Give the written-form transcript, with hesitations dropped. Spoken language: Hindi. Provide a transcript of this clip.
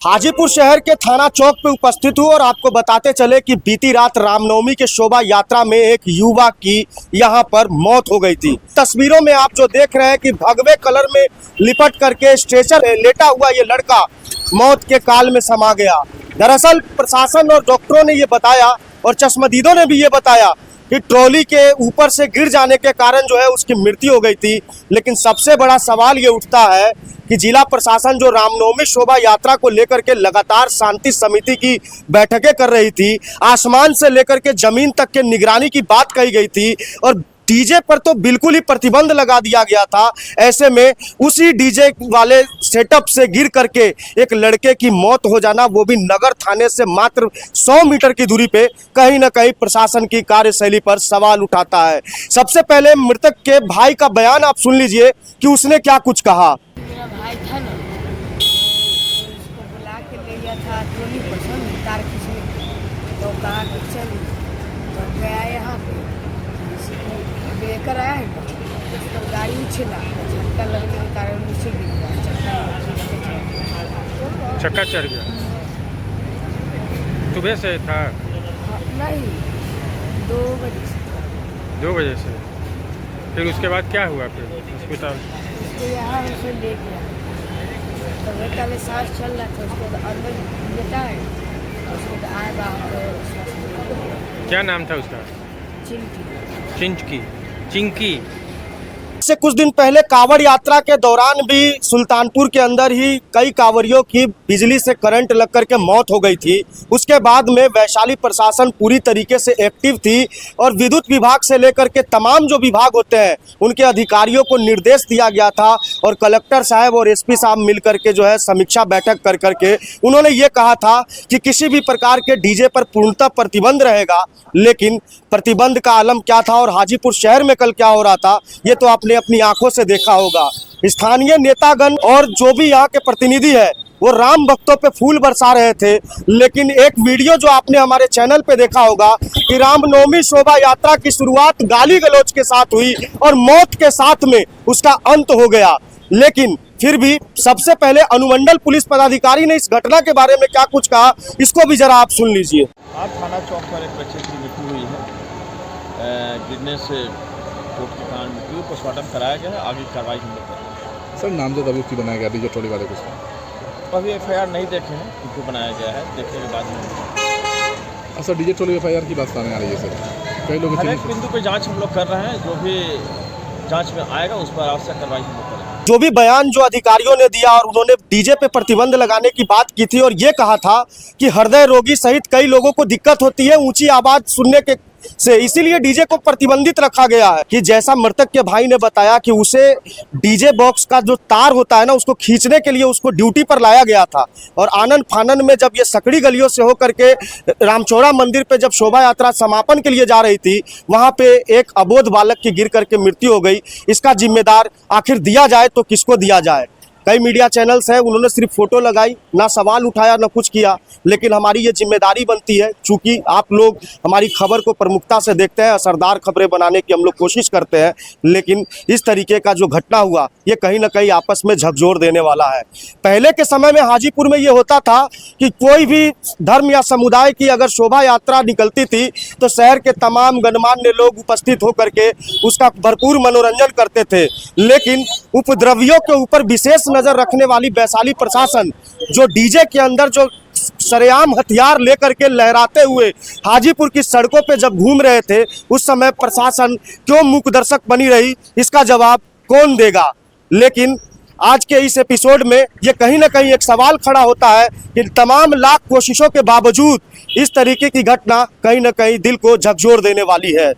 हाजीपुर शहर के थाना चौक पे उपस्थित हूँ और आपको बताते चले कि बीती रात रामनवमी के शोभा यात्रा में एक युवा की यहाँ पर मौत हो गई थी। तस्वीरों में आप जो देख रहे हैं कि भगवे कलर में लिपट करके स्ट्रेचर लेटा हुआ ये लड़का मौत के काल में समा गया। दरअसल प्रशासन और डॉक्टरों ने ये बताया और चश्मदीदों ने भी ये बताया कि ट्रॉली के ऊपर से गिर जाने के कारण जो है उसकी मृत्यु हो गई थी। लेकिन सबसे बड़ा सवाल ये उठता है कि जिला प्रशासन जो रामनवमी शोभा यात्रा को लेकर के लगातार शांति समिति की बैठकें कर रही थी, आसमान से लेकर के जमीन तक के निगरानी की बात कही गई थी और डीजे पर तो बिल्कुल ही प्रतिबंध लगा दिया गया था। ऐसे में उसी डीजे वाले सेटअप से गिर करके एक लड़के की मौत हो जाना, वो भी नगर थाने से मात्र 100 मीटर की दूरी पे, कहीं ना कहीं प्रशासन की कार्यशैली पर सवाल उठाता है। सबसे पहले मृतक के भाई का बयान आप सुन लीजिए कि उसने क्या कुछ कहा। मेरा भाई था ना, उसको बुला के ले गया था ट्रोली पसंद तार खींचने तो कहा कि चल, तो गया यहाँ पे लेकर आया है ना, तो गाड़ी उछला, झटका लगने के कारण नीचे गिर गया, चक्का चढ़ गया। सुबह से था? नहीं, 2 बजे से। 2 बजे से। फिर उसके बाद क्या हुआ? फिर हॉस्पिटल उसको यहाँ से ले गया, तो बेटा में सांस चल रहा था, उसको अंदर लेटा है, उसको आए बाहर। क्या नाम था उसका? चिंकी। से कुछ दिन पहले कांवड़ यात्रा के दौरान भी सुल्तानपुर के अंदर ही कई कांवड़ियों की बिजली से करंट लग करके मौत हो गई थी। उसके बाद में वैशाली प्रशासन पूरी तरीके से एक्टिव थी और विद्युत विभाग से लेकर के तमाम जो विभाग होते हैं उनके अधिकारियों को निर्देश दिया गया था और कलेक्टर साहब और एसपी साहब मिल करके जो है समीक्षा बैठक कर करके उन्होंने ये कहा था कि किसी भी प्रकार के डीजे पर पूर्णतः प्रतिबंध रहेगा। लेकिन प्रतिबंध का आलम क्या था और हाजीपुर शहर में कल क्या हो रहा था, ये तो आपने अपनी आंखों से देखा होगा। स्थानीय नेतागण और जो भी यहाँ के प्रतिनिधि है वो राम भक्तों पे फूल बरसा रहे थे। लेकिन एक वीडियो जो आपने हमारे चैनल पे देखा होगा कि रामनवमी शोभा यात्रा की शुरुआत गाली गलौज के साथ हुई और मौत के साथ में उसका अंत हो गया। लेकिन फिर भी सबसे पहले अनुमंडल पुलिस पदाधिकारी ने इस घटना के बारे में क्या कुछ कहा, इसको भी जरा आप सुन लीजिए। आज थाना चौक पर एक बच्चे की मृत्यु हुई है, गिरने से चोट के कारण मृत्यु। पोस्टमार्टम कराया गया है, आगे की कार्रवाई हम लोग कर रहे हैं। सर नामजद अभियुक्त बनाया गया डीजे ट्रॉली वाले को? अभी FIR नहीं देखे हैं, क्योंकि बनाया गया है, देखने के बाद में। सर डीजे ट्रॉली FIR की बात सामने आ रही है सर, कई लोग हर एक बिंदु पर जाँच हम लोग कर रहे हैं, जो भी जाँच में आएगा उस पर आवश्यक कार्रवाई हम लोग करेंगे। जो भी बयान जो अधिकारियों ने दिया और उन्होंने डीजे पे प्रतिबंध लगाने की बात की थी और ये कहा था कि हृदय रोगी सहित कई लोगों को दिक्कत होती है ऊंची आवाज सुनने के से, इसीलिए डीजे को प्रतिबंधित रखा गया है। कि जैसा मृतक के भाई ने बताया कि उसे डीजे बॉक्स का जो तार होता है ना, उसको खींचने के लिए उसको ड्यूटी पर लाया गया था और आनन फानन में जब ये सकड़ी गलियों से होकर के रामचौड़ा मंदिर पे जब शोभा यात्रा समापन के लिए जा रही थी, वहां पे एक अबोध बालक की गिर करके मृत्यु हो गई। इसका जिम्मेदार आखिर दिया जाए तो किसको दिया जाए? कई मीडिया चैनल्स हैं, उन्होंने सिर्फ फोटो लगाई, ना सवाल उठाया, ना कुछ किया। लेकिन हमारी ये जिम्मेदारी बनती है, चूंकि आप लोग हमारी खबर को प्रमुखता से देखते हैं, असरदार खबरें बनाने की हम लोग कोशिश करते हैं। लेकिन इस तरीके का जो घटना हुआ ये कहीं ना कहीं आपस में झकझोर देने वाला है। पहले के समय में हाजीपुर में ये होता था कि कोई भी धर्म या समुदाय की अगर शोभा यात्रा निकलती थी तो शहर के तमाम गणमान्य लोग उपस्थित होकर के उसका भरपूर मनोरंजन करते थे। लेकिन उपद्रवियों के ऊपर विशेष नजर रखने वाली वैशाली प्रशासन जो डीजे के अंदर जो सरेआम हथियार लेकर के लहराते हुए हाजीपुर की सड़कों पे जब घूम रहे थे, उस समय प्रशासन क्यों मूक दर्शक बनी रही, इसका जवाब कौन देगा? लेकिन आज के इस एपिसोड में ये कहीं ना कहीं एक सवाल खड़ा होता है कि तमाम लाख कोशिशों के बावजूद इस तरीके की घटना कहीं ना कहीं दिल को झकझोर देने वाली है।